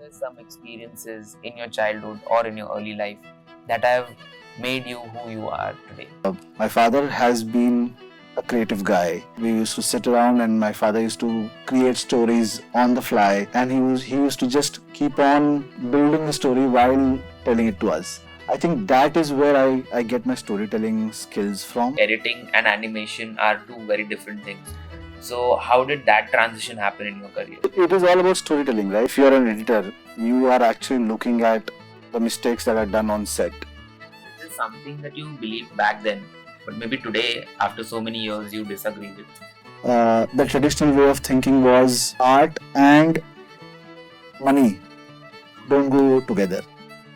there some experiences in your childhood or in your early life that have made you who you are today? My father has been a creative guy. We used to sit around and my father used to create stories on the fly, and he used to just keep on building the story while telling it to us. I think that is where I get my storytelling skills from. Editing and animation are two very different things. So how did that transition happen in your career? It is all about storytelling, right? If you are an editor, you are actually looking at the mistakes that are done on set. This is something that you believed back then, but maybe today, after so many years, you disagree with. The traditional way of thinking was art and money don't go together.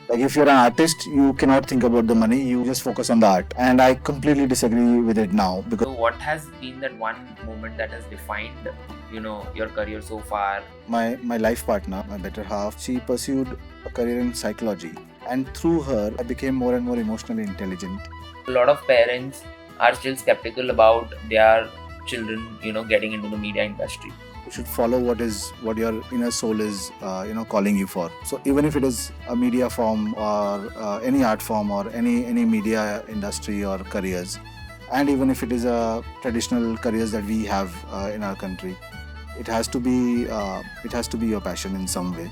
Like if you're an artist, you cannot think about the money, you just focus on the art. And I completely disagree with it now because So what has been that one moment that has defined, your career so far? my life partner, my better half, she pursued a career in psychology. And through her, I became more and more emotionally intelligent. A lot of parents are still skeptical about their children, getting into the media industry. You should follow what your inner soul is, calling you for. So even if it is a media form or any art form or any media industry or careers, and even if it is a traditional careers that we have in our country, it has to be your passion in some way.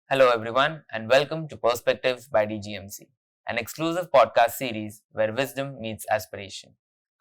Hello, everyone, and welcome to Perspectives by DGMC, an exclusive podcast series where wisdom meets aspiration.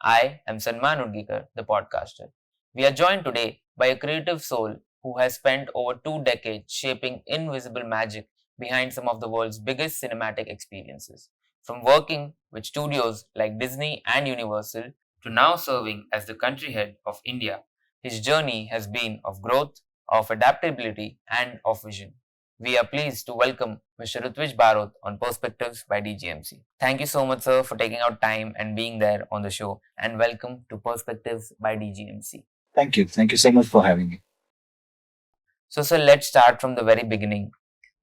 I am Sanman Hutgikar, the podcaster. We are joined today by a creative soul who has spent over 2 decades shaping invisible magic behind some of the world's biggest cinematic experiences. From working with studios like Disney and Universal to now serving as the country head of India, his journey has been of growth, of adaptability, and of vision. We are pleased to welcome Mr. Rutvij Barot on Perspectives by DGMC. Thank you so much, sir, for taking out time and being there on the show. And welcome to Perspectives by DGMC. Thank you. Thank you so much for having me. So, sir, let's start from the very beginning.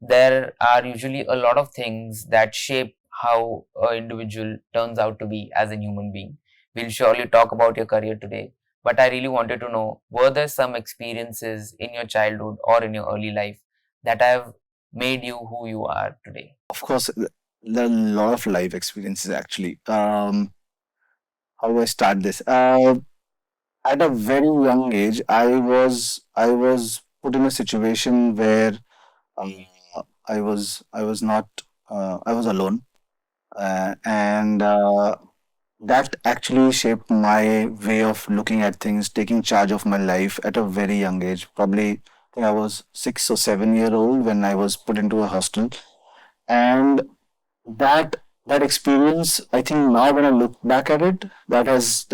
There are usually a lot of things that shape how an individual turns out to be as a human being. We'll surely talk about your career today, but I really wanted to know, were there some experiences in your childhood or in your early life that have made you who you are today? Of course, there are a lot of life experiences actually. How do I start this? At a very young age, I was put in a situation where um, I was not I was alone, and that actually shaped my way of looking at things, taking charge of my life at a very young age. Probably, I think I was 6 or 7 year old when I was put into a hostel, and that experience, I think now when I look back at it, that has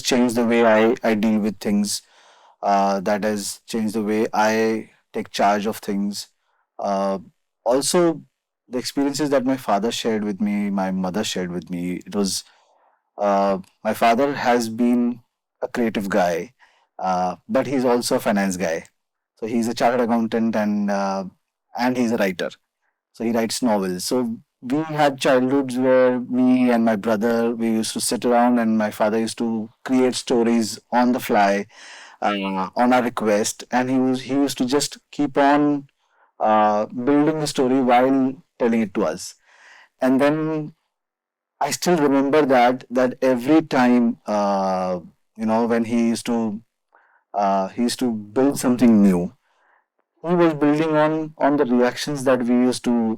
changed the way I deal with things. That has changed the way I take charge of things. Uh, Also, the experiences that my father shared with me, my mother shared with me, it was my father has been a creative guy, but he's also a finance guy. So he's a chartered accountant and he's a writer. So he writes novels. So we had childhoods where me and my brother, we used to sit around and my father used to create stories on the fly, on our request, and he used to just keep on building the story while telling it to us. And then I still remember that every time, when he used to build something new, he was building on the reactions that we used to,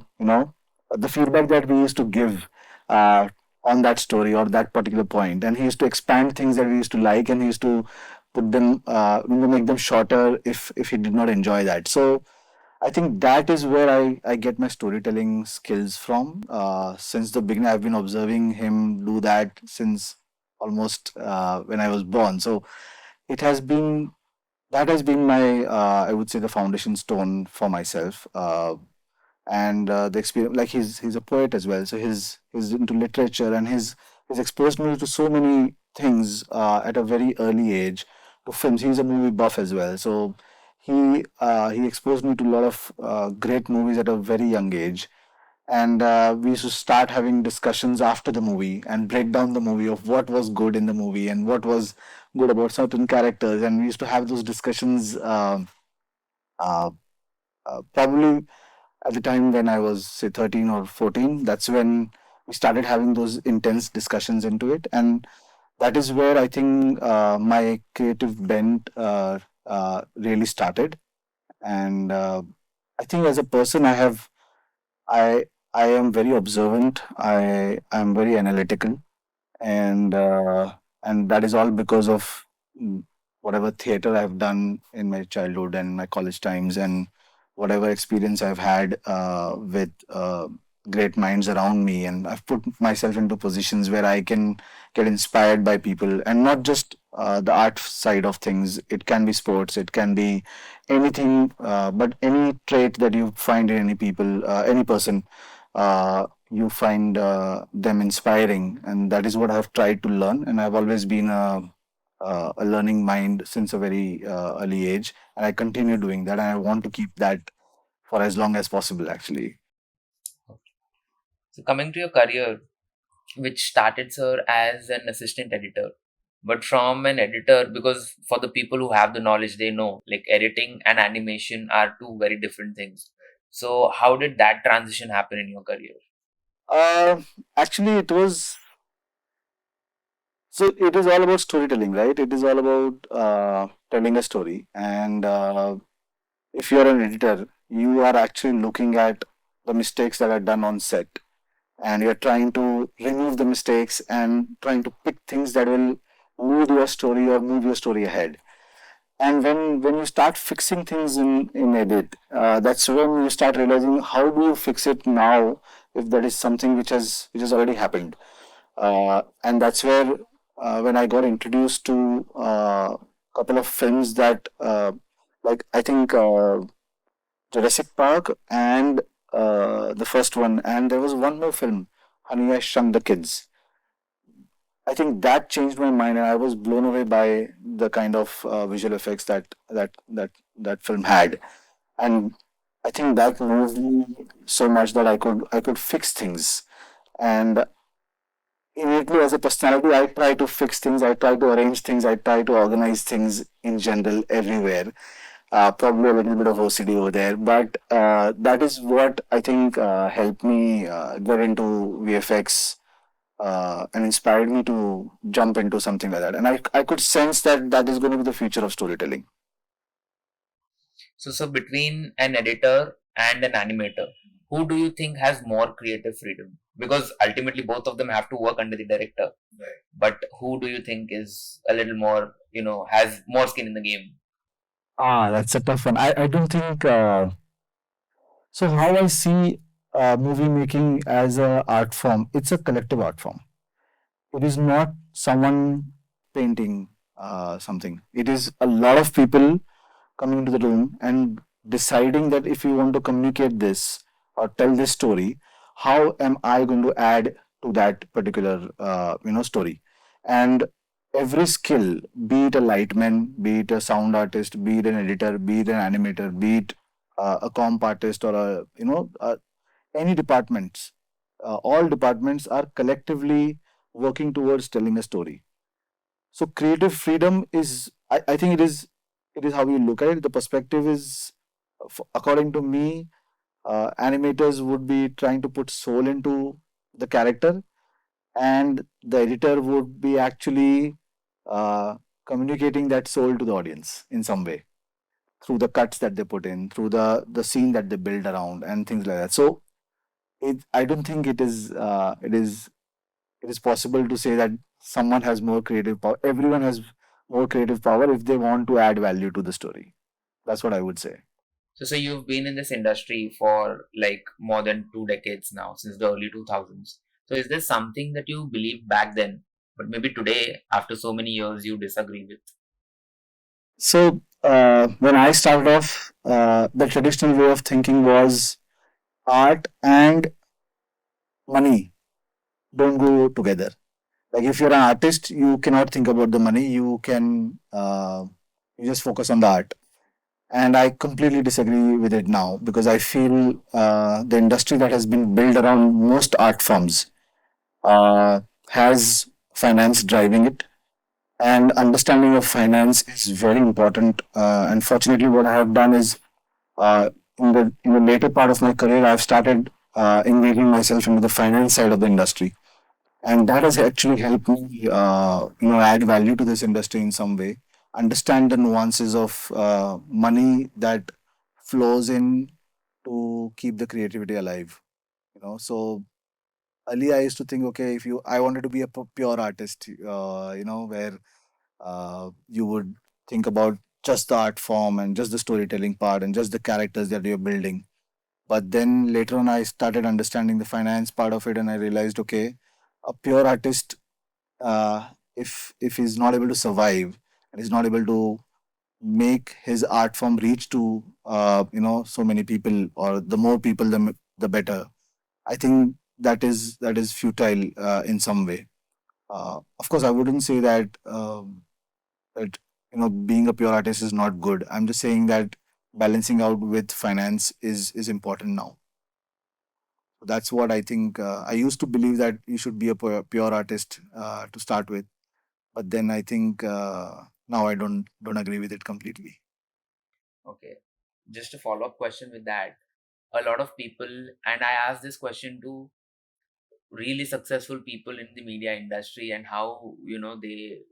the feedback that we used to give uh, on that story or that particular point, and he used to expand things that we used to like, and he used to put them, make them shorter if he did not enjoy that. So I think that is where I get my storytelling skills from. Since the beginning, I've been observing him do that since almost when I was born. So it has been that has been my, I would say, the foundation stone for myself. And the experience, like he's a poet as well, so he's into literature, and he's exposed me to so many things at a very early age, to films. He's a movie buff as well, so he exposed me to a lot of great movies at a very young age. And we used to start having discussions after the movie and break down the movie of what was good in the movie and what was good about certain characters. And we used to have those discussions uh, probably at the time when I was, say, 13 or 14. That's when we started having those intense discussions into it. And that is where I think my creative bent really started. And I think as a person, I I am very observant. I am very analytical, and that is all because of whatever theater I've done in my childhood and my college times, and whatever experience I've had with great minds around me, and I've put myself into positions where I can get inspired by people, and not just the art side of things. It can be sports, it can be anything, but any trait that you find in any people, any person. You find them inspiring, and that is what I've tried to learn. And I've always been a learning mind since a very early age, and I continue doing that. And I want to keep that for as long as possible, actually. So coming to your career, which started, sir, as an assistant editor, but from an editor, because for the people who have the knowledge, they know like editing and animation are two very different things. So how did that transition happen in your career? Uh, Actually, it was so. It is all about storytelling, right? It is all about telling a story. And if you're an editor, you are actually looking at the mistakes that are done on set, and you're trying to remove the mistakes and trying to pick things that will move your story or move your story ahead. And when you start fixing things in edit, that's when you start realizing how do you fix it now if that is something which has already happened. And that's where when I got introduced to a couple of films that like I think Jurassic Park and the first one, and there was one more film, Honey, I Shrunk the Kids. I think that changed my mind, and I was blown away by the kind of visual effects that film had. And I think that moved me so much that I could fix things. And innately, as a personality, I try to fix things, I try to arrange things, I try to organize things in general everywhere. Probably a little bit of OCD over there, but that is what I think helped me get into VFX and inspired me to jump into something like that. And I could sense that that is going to be the future of storytelling. So between an editor and an animator, who do you think has more creative freedom? Because ultimately both of them have to work under the director. Right. But who do you think is a little more, has more skin in the game? That's a tough one. I don't think so. How I see movie making as a art form, it's a collective art form. It is not someone painting something. It is a lot of people coming into the room and deciding that if you want to communicate this or tell this story, how am I going to add to that particular story? And every skill, be it a lightman, be it a sound artist, be it an editor, be it an animator, be it a comp artist or any departments, all departments are collectively working towards telling a story. So creative freedom is, I think it is how you look at it. The perspective is, according to me, animators would be trying to put soul into the character, and the editor would be actually uh, communicating that soul to the audience in some way through the cuts that they put in, through the scene that they build around, and things like that. So I don't think it is possible to say that someone has more creative power. Everyone has more creative power if they want to add value to the story. That's what I would say. So you've been in this industry for like more than 2 decades now, since the early 2000s. So is there something that you believed back then, but maybe today, after so many years, you disagree with? So when I started off, the traditional way of thinking was art and money don't go together. Like if you're an artist, you cannot think about the money. You just focus on the art. And I completely disagree with it now because I feel the industry that has been built around most art forms uh, has finance driving it, and understanding of finance is very important. And fortunately, what I have done is in the later part of my career, I've started engaging myself into the finance side of the industry, and that has actually helped me, add value to this industry in some way, understand the nuances of money that flows in to keep the creativity alive. So earlier I used to think, okay, if you, I wanted to be a pure artist, where you would think about just the art form and just the storytelling part and just the characters that you're building. But then later on, I started understanding the finance part of it, and I realized, okay, a pure artist, if he's not able to survive and he's not able to make his art form reach to so many people, or the more people, the better. I think that is futile in some way. Of course, I wouldn't say that being a pure artist is not good. I'm just saying that balancing out with finance is important now. That's what I think. I used to believe that you should be a pure artist to start with, but then I think now I don't agree with it completely. Okay. Just a follow up question with that. A lot of people, and I asked this question to really successful people in the media industry, and how they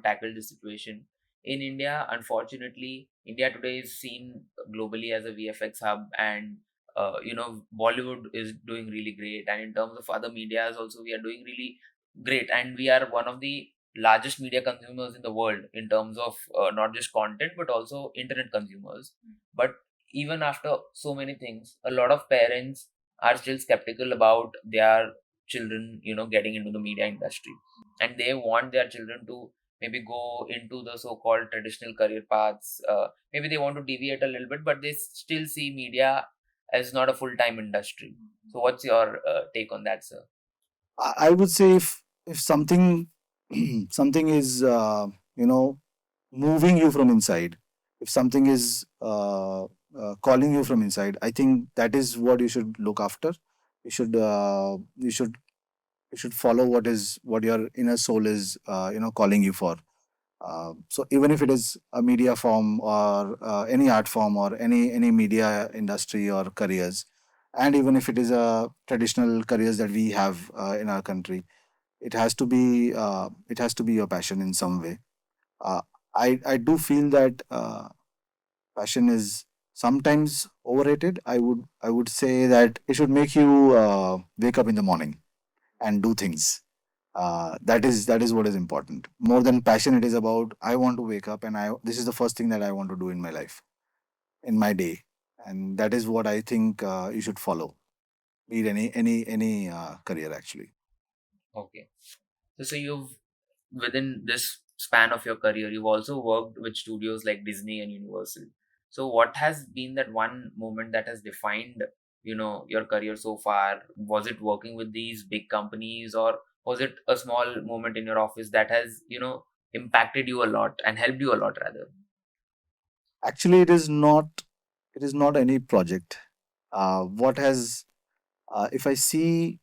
tackle the situation in India. Unfortunately, India today is seen globally as a VFX hub, and Bollywood is doing really great, and in terms of other medias also we are doing really great, and we are one of the largest media consumers in the world in terms of not just content but also internet consumers. But even after so many things, a lot of parents are still skeptical about their children getting into the media industry, and they want their children to maybe go into the so-called traditional career paths. Maybe they want to deviate a little bit, but they still see media as not a full-time industry. So what's your take on that, sir? I would say if something something is moving you from inside, if something is calling you from inside, I think that is what you should look after. You should you should follow what your inner soul is calling you for. So even if it is a media form, or any art form, or any media industry or careers, and even if it is a traditional careers that we have in our country, it has to be your passion in some way. uh, I do feel that passion is sometimes overrated. I would say that it should make you wake up in the morning and do things. That is what is important. More than passion, it is about, I want to wake up and I this is the first thing that I want to do in my life, in my day, and that is what I think you should follow. Be it any career actually. Okay. So you've, within this span of your career, you've also worked with studios like Disney and Universal. So what has been that one moment that has defined, your career so far? Was it working with these big companies, or was it a small moment in your office that has, impacted you a lot and helped you a lot rather? Actually, it is not any project. What has if I see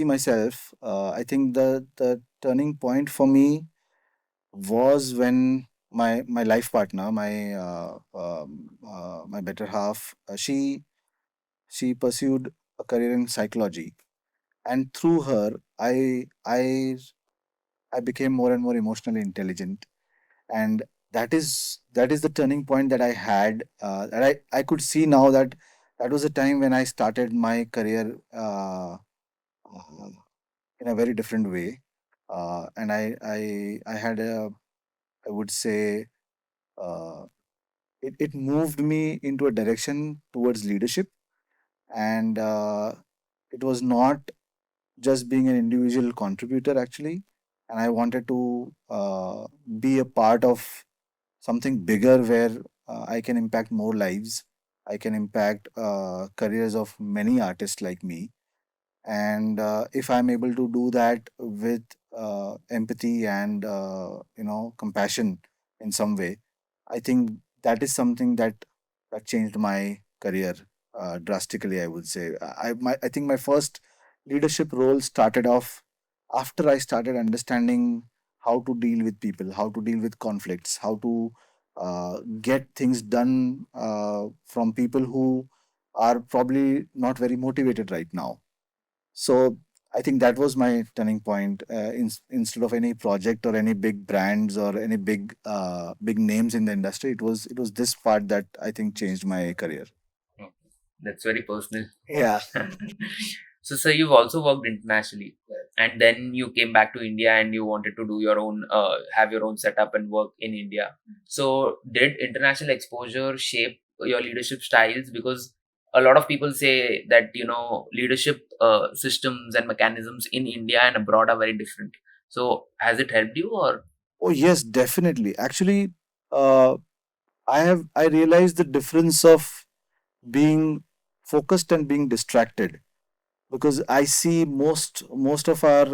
myself, I think the turning point for me was when my life partner, my better half, she pursued a career in psychology, and through her, I became more and more emotionally intelligent, and that is the turning point that I had. That I could see now that that was a time when I started my career uh, in a very different way, and I had a, I would say, uh, it moved me into a direction towards leadership, and it was not just being an individual contributor actually, and I wanted to be a part of something bigger where I can impact more lives. I can impact careers of many artists like me, and if I'm able to do that with empathy and compassion in some way, I think that is something that changed my career drastically, I would say. I think my first leadership role started off after I started understanding how to deal with people, how to deal with conflicts, how to get things done from people who are probably not very motivated right now. So I think that was my turning point. Instead of any project or any big brands or any big names in the industry, it was this part that I think changed my career. Okay. That's very personal. Yeah. So, sir, you've also worked internationally, and then you came back to India and you wanted to do your own, have your own setup and work in India. So, did international exposure shape your leadership styles? Because a lot of people say that leadership systems and mechanisms in India and abroad are very different. So, has it helped you, or? Oh yes, definitely. Actually, uh, I realized the difference of being focused and being distracted, because I see most of our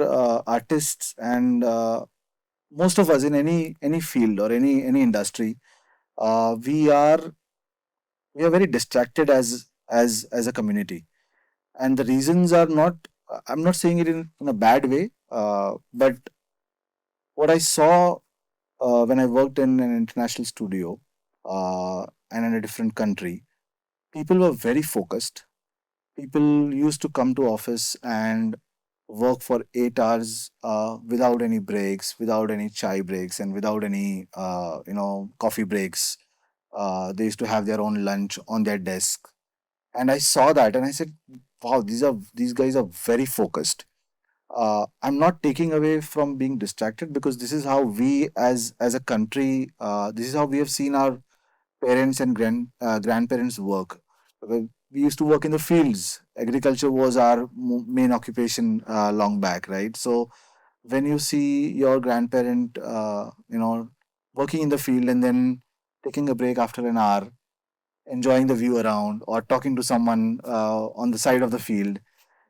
artists and most of us in any field or any industry, we are very distracted as a community, and the reasons are not, I'm not saying it in a bad way, but what I saw when I worked in an international studio and in a different country, people were very focused. People used to come to office and work for 8 hours without any breaks, without any chai breaks, and without any coffee breaks. They used to have their own lunch on their desk, and I saw that, and I said, "Wow, these guys are very focused." I'm not taking away from being distracted, because this is how we as a country, this is how we have seen our parents and grandparents work. We used to work in the fields. Agriculture was our main occupation long back, right? So when you see your grandparent, working in the field and then taking a break after an hour, enjoying the view around, or talking to someone on the side of the field,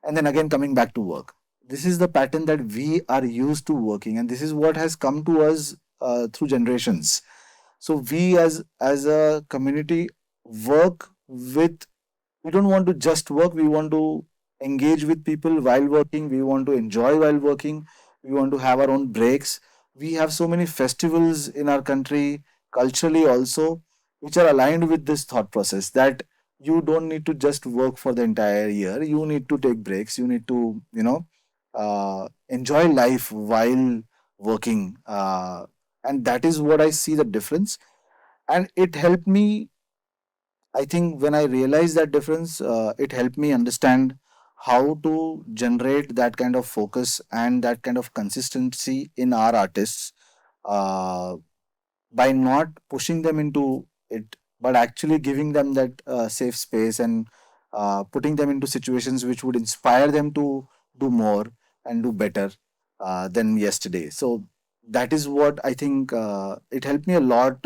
and then again coming back to work. This is the pattern that we are used to working, and this is what has come to us through generations. So we as a community work with, we don't want to just work, we want to engage with people while working, we want to enjoy while working, we want to have our own breaks. We have so many festivals in our country, culturally also, which are aligned with this thought process, that you don't need to just work for the entire year, you need to take breaks, you need to enjoy life while working, and that is what I see the difference. And it helped me, I think, when I realized that difference, it helped me understand how to generate that kind of focus and that kind of consistency in our artists, uh, by not pushing them into it, but actually giving them that safe space, and putting them into situations which would inspire them to do more and do better than yesterday. So that is what I think, it helped me a lot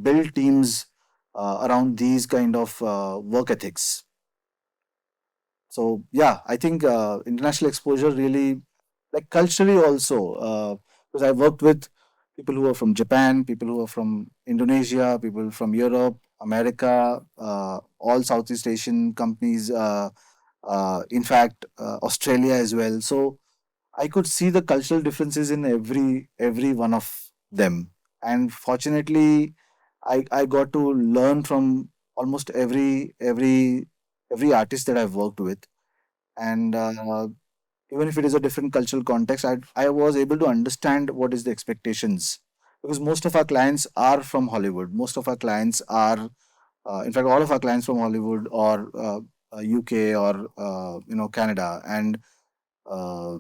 build teams around these kind of work ethics. So yeah, I think international exposure really, like culturally also, because I worked with people who are from Japan, people who are from Indonesia, people from Europe, America, all Southeast Asian companies, in fact, Australia as well. So I could see the cultural differences in every one of them, and fortunately, I got to learn from almost every artist that I've worked with, and even if it is a different cultural context, I was able to understand what is the expectations, because most of our clients are from Hollywood. Most of our clients are, in fact, all of our clients from Hollywood or UK or Canada, and uh,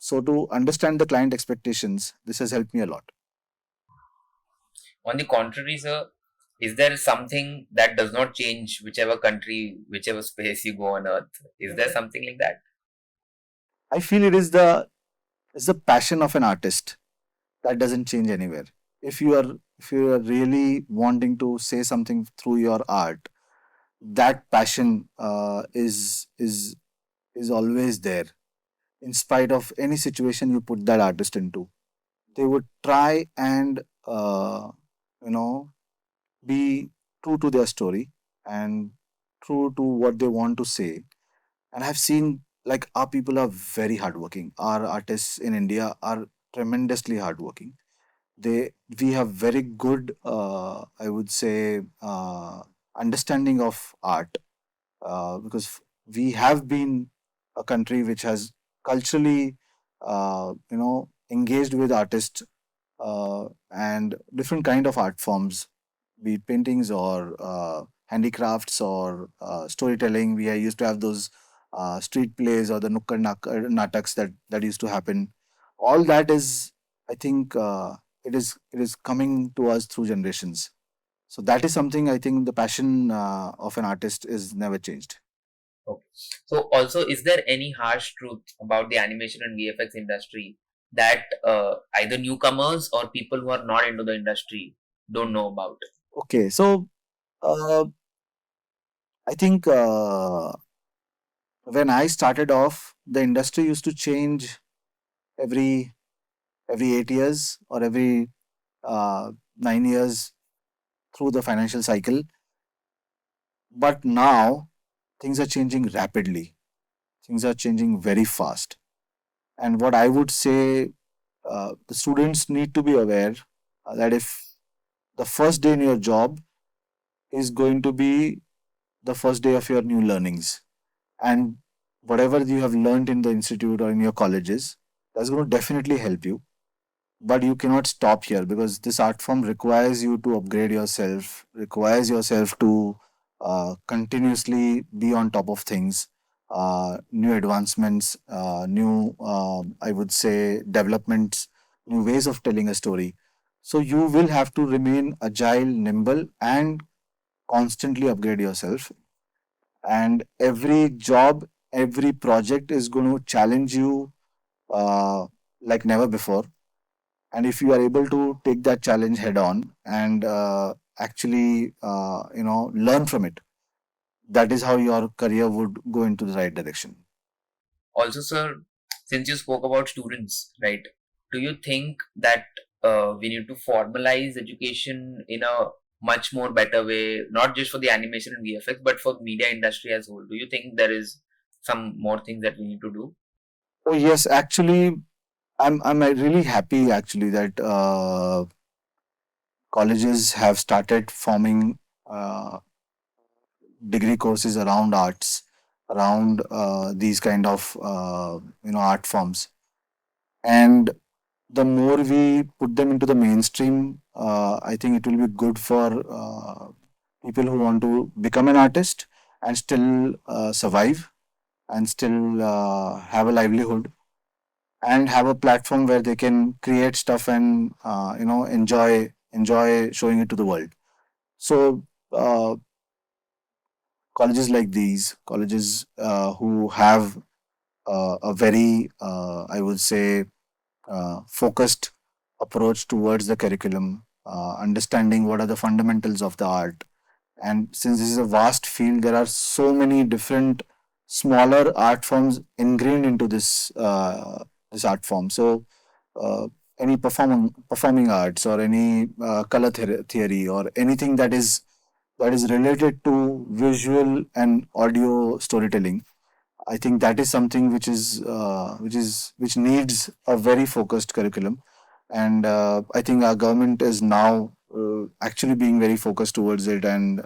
so to understand the client expectations, this has helped me a lot. On the contrary, sir, is there something that does not change whichever country, whichever space you go on earth? Is there something like that? I feel it is the passion of an artist that doesn't change anywhere. If you are really wanting to say something through your art, that passion is always there, in spite of any situation you put that artist into. They would try and you know be true to their story and true to what they want to say. And I've seen like our people are very hardworking. Our artists in India are tremendously hardworking. We have very good, I would say, understanding of art, because we have been a country which has culturally, engaged with artists and different kind of art forms, be it paintings or handicrafts or storytelling. We used to have those street plays or the nataks that used to happen. All that is, I think, it is coming to us through generations. So that is something I think the passion of an artist is never changed. Okay. So also, is there any harsh truth about the animation and VFX industry that either newcomers or people who are not into the industry don't know about? Okay, so uh, I think when I started off, the industry used to change every every 8 years or every 9 years through the financial cycle. But now things are changing rapidly. Things are changing very fast. And what I would say, the students need to be aware that if the first day in your job is going to be the first day of your new learnings, and whatever you have learned in the institute or in your colleges, that's going to definitely help you. But you cannot stop here because this art form requires you to upgrade yourself, requires yourself to continuously be on top of things, new advancements, new, I would say, developments, new ways of telling a story. So you will have to remain agile, nimble, and constantly upgrade yourself. And every job, every project is going to challenge you like never before. And if you are able to take that challenge head on and actually learn from it, that is how your career would go into the right direction. Also, sir, since you spoke about students, right? Do you think that we need to formalize education in a much more better way, not just for the animation and VFX, but for media industry as a whole? Do you think there is some more things that we need to do? Oh yes, actually, I'm really happy actually that colleges have started forming uh, degree courses around arts, around these kind of art forms. And the more we put them into the mainstream, I think it will be good for people who want to become an artist and still survive and still have a livelihood and have a platform where they can create stuff and enjoy showing it to the world. So colleges like these, colleges who have a very, I would say, focused approach towards the curriculum, understanding what are the fundamentals of the art. And since this is a vast field, there are so many different smaller art forms ingrained into this art form. So, uh, any performing arts or any color theory or anything that is related to visual and audio storytelling, I think that is something which needs a very focused curriculum, and I think our government is now actually being very focused towards it and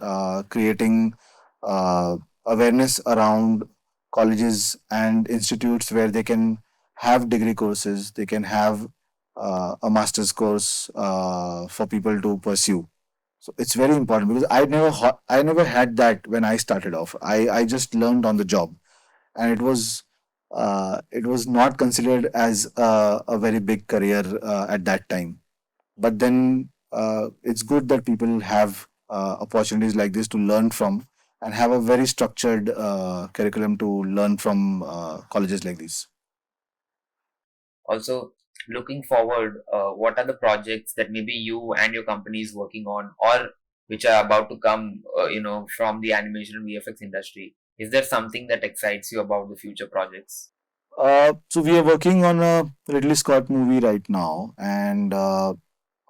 creating uh, awareness around colleges and institutes where they can have degree courses, they can have a master's course for people to pursue. So it's very important because I never had that when I started off. I just learned on the job, and it was not considered as a very big career at that time. But then it's good that people have opportunities like this to learn from and have a very structured curriculum to learn from colleges like this. Also, looking forward, what are the projects that maybe you and your company is working on, or which are about to come, from the animation and VFX industry? Is there something that excites you about the future projects? So we are working on a Ridley Scott movie right now, and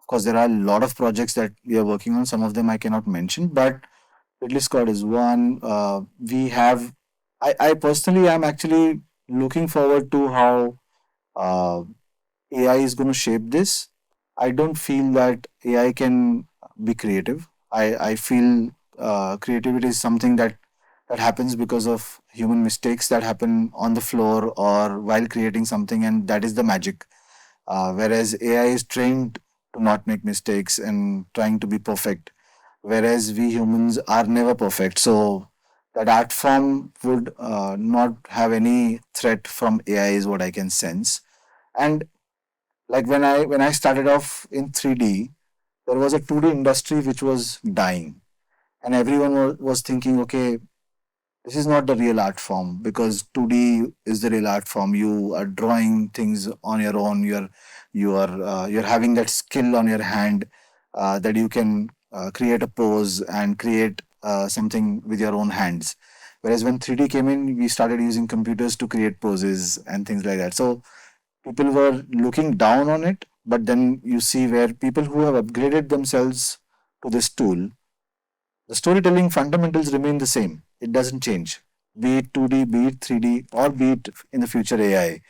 Of course, there are a lot of projects that we are working on. Some of them I cannot mention, but Ridley Scott is one. We have. I personally am actually looking forward to how uh, AI is going to shape this. I don't feel that AI can be creative. I feel creativity is something that happens because of human mistakes that happen on the floor or while creating something, and that is the magic. Whereas AI is trained to not make mistakes and trying to be perfect, whereas we humans are never perfect. So that art form would not have any threat from AI, is what I can sense. And like when I started off in 3D, there was a 2D industry which was dying, and everyone was thinking, okay, this is not the real art form because 2D is the real art form. You are drawing things on your own. You're having that skill on your hand that you can create a pose and create something with your own hands. Whereas when 3D came in, we started using computers to create poses and things like that. So people were looking down on it, but then you see where people who have upgraded themselves to this tool, the storytelling fundamentals remain the same. It doesn't change, be it 2D, be it 3D, or be it in the future AI.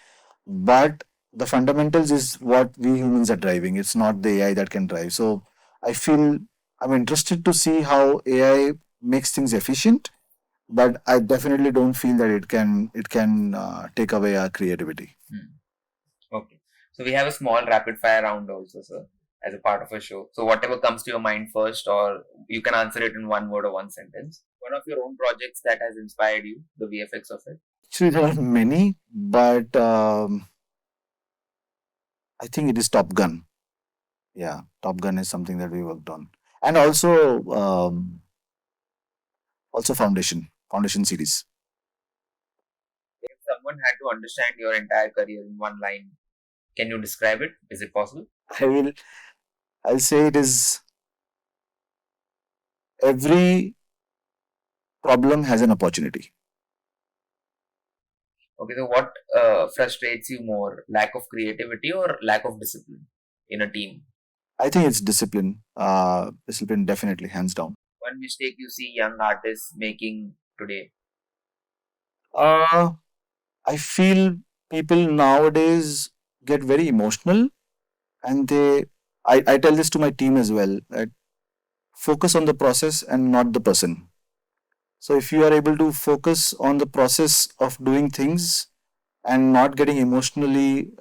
But the fundamentals is what we humans are driving. It's not the AI that can drive. So I feel I'm interested to see how AI makes things efficient, but I definitely don't feel that it can take away our creativity. Okay. So we have a small rapid fire round also, sir, as a part of a show. So whatever comes to your mind first, or you can answer it in one word or one sentence. One of your own projects that has inspired you, the VFX of it. Actually, there are many, but I think it is Top Gun. Yeah, Top Gun is something that we worked on, and also Foundation series. If someone had to understand your entire career in one line, can you describe it? Is it possible? I will. I'll say it is every problem has an opportunity. Okay, so what frustrates you more, lack of creativity or lack of discipline in a team? I think it's discipline. Discipline definitely, hands down. One mistake you see young artists making today. Uh, I feel people nowadays get very emotional, and I tell this to my team as well. That focus on the process and not the person. So if you are able to focus on the process of doing things and not getting emotionally,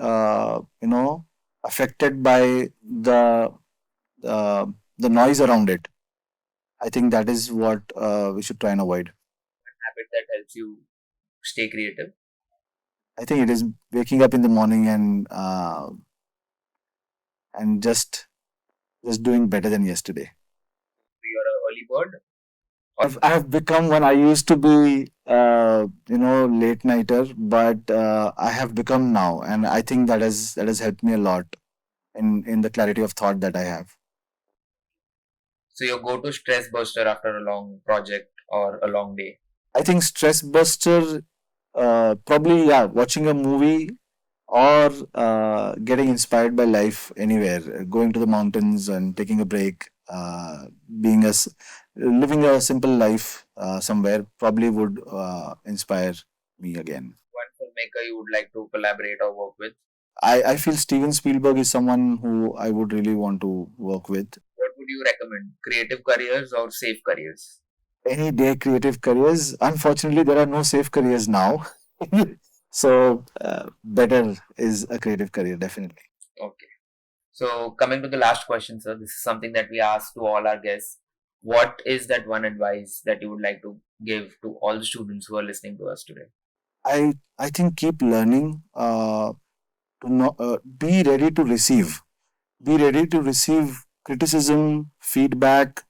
affected by uh, the noise around it, I think that is what we should try and avoid. Habit that helps you stay creative. I think it is waking up in the morning and just doing better than yesterday. You're an early bird. I've become one. I used to be, late nighter, but I have become now, and I think that has helped me a lot in the clarity of thought that I have. So your go-to stress buster after a long project or a long day. I think stress buster, probably, yeah, watching a movie or getting inspired by life anywhere, going to the mountains and taking a break, being living a simple life somewhere probably would inspire me again. One filmmaker you would like to collaborate or work with. I feel Steven Spielberg is someone who I would really want to work with. What would you recommend? Creative careers or safe careers? Any day creative careers. Unfortunately, there are no safe careers now. So better is a creative career, definitely. Okay. So coming to the last question, sir, this is something that we ask to all our guests. What is that one advice that you would like to give to all the students who are listening to us today? I think keep learning. To know, be ready to receive. Be ready to receive criticism, feedback,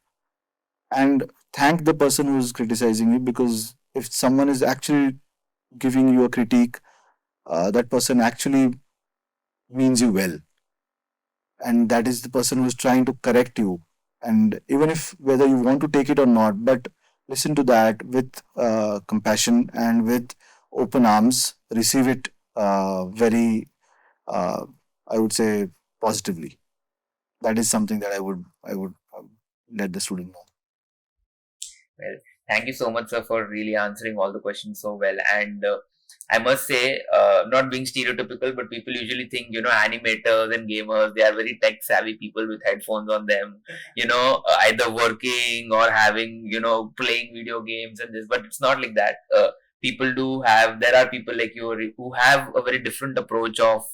and thank the person who's criticizing you, because if someone is actually giving you a critique, that person actually means you well, and that is the person who's trying to correct you. And even if whether you want to take it or not, but listen to that with compassion and with open arms, receive it very, I would say, positively. that is something that I would let the student know. Well, thank you so much, sir, for really answering all the questions so well. And I must say, not being stereotypical, but people usually think, animators and gamers, they are very tech savvy people with headphones on them, either working or having, playing video games and this, but it's not like that. There are people like you who have a very different approach of,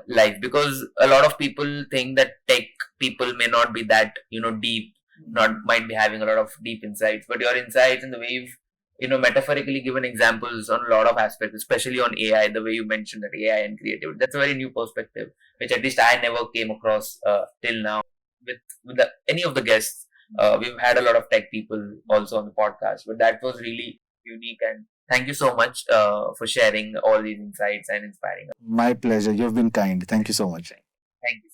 life, because a lot of people think that tech people may not be that, deep, not might be having a lot of deep insights, but your insights and the way you've metaphorically given examples on a lot of aspects, especially on AI, the way you mentioned that AI and creativity, that's a very new perspective, which at least I never came across till now with any of the guests. We've had a lot of tech people also on the podcast, but that was really unique. And thank you so much for sharing all these insights and inspiring us. My pleasure. You've been kind. Thank you so much. Thank you.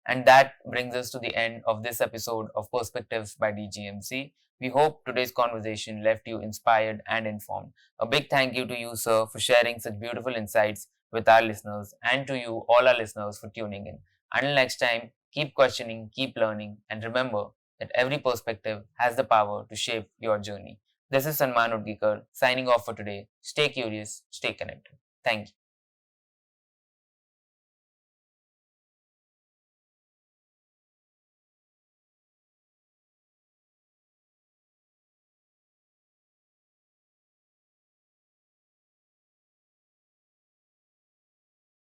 And that brings us to the end of this episode of Perspectives by DGMC. We hope today's conversation left you inspired and informed. A big thank you to you, sir, for sharing such beautiful insights with our listeners, and to you, all our listeners, for tuning in. Until next time, keep questioning, keep learning, and remember that every perspective has the power to shape your journey. This is Sanman Hutgikar signing off for today. Stay curious, stay connected. Thank you.